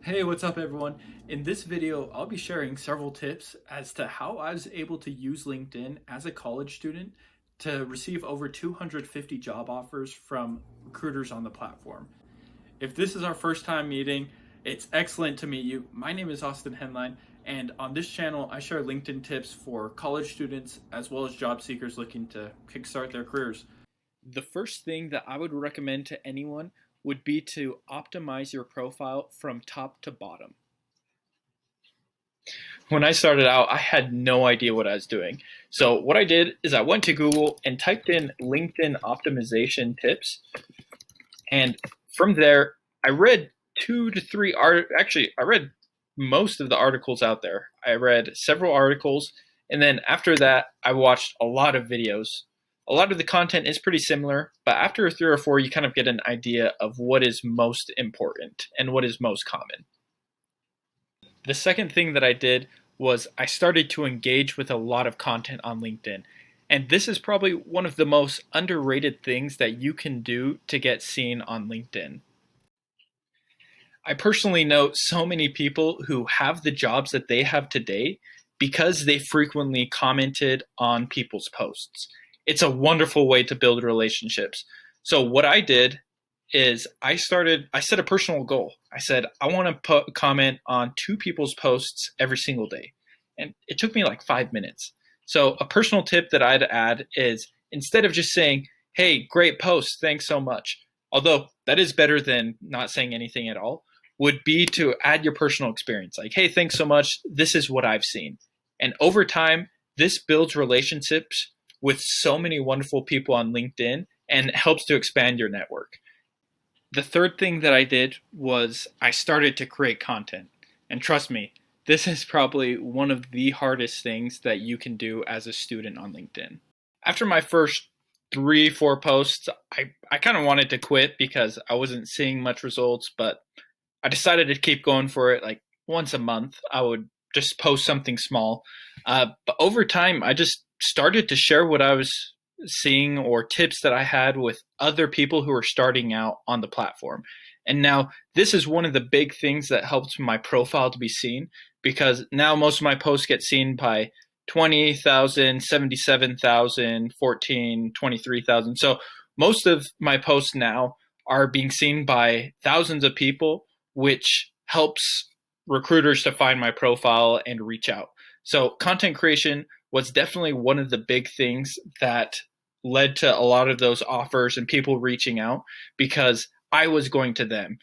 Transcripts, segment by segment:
Hey, what's up everyone? In this video, I'll be sharing several tips as to how I was able to use LinkedIn as a college student to receive over 250 job offers from recruiters on the platform. If this is our first time meeting, it's excellent to meet you. My name is Austin Henline, and on this channel, I share LinkedIn tips for college students as well as job seekers looking to kickstart their careers. The first thing that I would recommend to anyone would be to optimize your profile from top to bottom. When I started out, I had no idea what I was doing. So what I did is I went to Google and typed in LinkedIn optimization tips. And from there, I read I read most of the articles out there. I read several articles, and then after that, I watched a lot of videos. A lot of the content is pretty similar, but after 3 or 4, you kind of get an idea of what is most important and what is most common. The second thing that I did was I started to engage with a lot of content on LinkedIn. And this is probably one of the most underrated things that you can do to get seen on LinkedIn. I personally know so many people who have the jobs that they have today because they frequently commented on people's posts. It's a wonderful way to build relationships. So what I did is I set a personal goal. I said, I want to comment on 2 people's posts every single day. And it took me like 5 minutes. So a personal tip that I'd add is instead of just saying, hey, great post, thanks so much, although that is better than not saying anything at all, would be to add your personal experience. Like, hey, thanks so much, this is what I've seen. And over time, this builds relationships with so many wonderful people on LinkedIn and helps to expand your network. The third thing that I did was I started to create content. And trust me, this is probably one of the hardest things that you can do as a student on LinkedIn. After my first 3-4 posts, I kind of wanted to quit because I wasn't seeing much results, but I decided to keep going for it. Like once a month, I would just post something small. But over time, I just started to share what I was seeing or tips that I had with other people who are starting out on the platform. And now this is one of the big things that helps my profile to be seen, because now most of my posts get seen by 20,000, 77,000, 14, 23,000. So most of my posts now are being seen by thousands of people, which helps recruiters to find my profile and reach out. So content creation was definitely one of the big things that led to a lot of those offers and people reaching out, because I was going to them.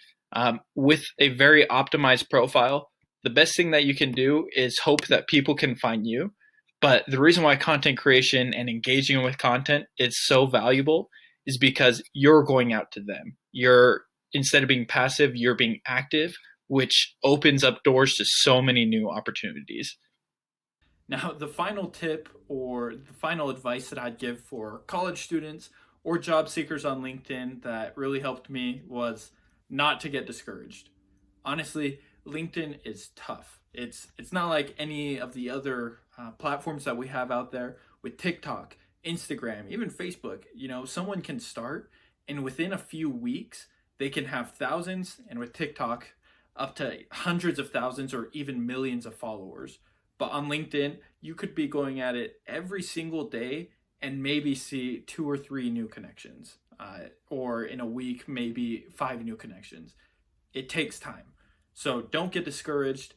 With a very optimized profile, the best thing that you can do is hope that people can find you. But the reason why content creation and engaging with content is so valuable is because you're going out to them. Instead of being passive, you're being active, which opens up doors to so many new opportunities. Now, the final tip or the final advice that I'd give for college students or job seekers on LinkedIn that really helped me was not to get discouraged. Honestly, LinkedIn is tough. It's not like any of the other platforms that we have out there with TikTok, Instagram, even Facebook. Someone can start and within a few weeks, they can have thousands, and with TikTok, up to hundreds of thousands or even millions of followers. But on LinkedIn, you could be going at it every single day and maybe see 2 or 3 new connections, or in a week, maybe 5 new connections. It takes time. So don't get discouraged,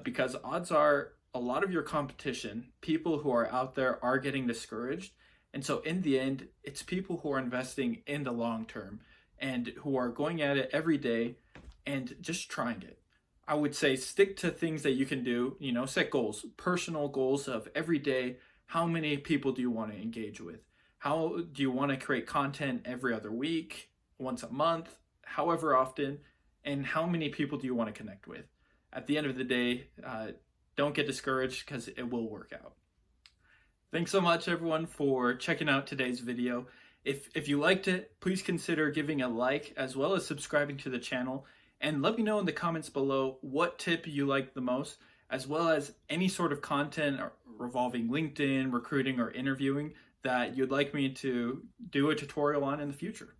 because odds are a lot of your competition, people who are out there, are getting discouraged. And so in the end, it's people who are investing in the long term and who are going at it every day and just trying it. I would say stick to things that you can do, set goals, personal goals of every day. How many people do you want to engage with? How do you want to create content every other week, once a month, however often, and how many people do you want to connect with? At the end of the day, don't get discouraged because it will work out. Thanks so much, everyone, for checking out today's video. If you liked it, please consider giving a like as well as subscribing to the channel. And let me know in the comments below what tip you liked the most, as well as any sort of content revolving LinkedIn, recruiting, or interviewing that you'd like me to do a tutorial on in the future.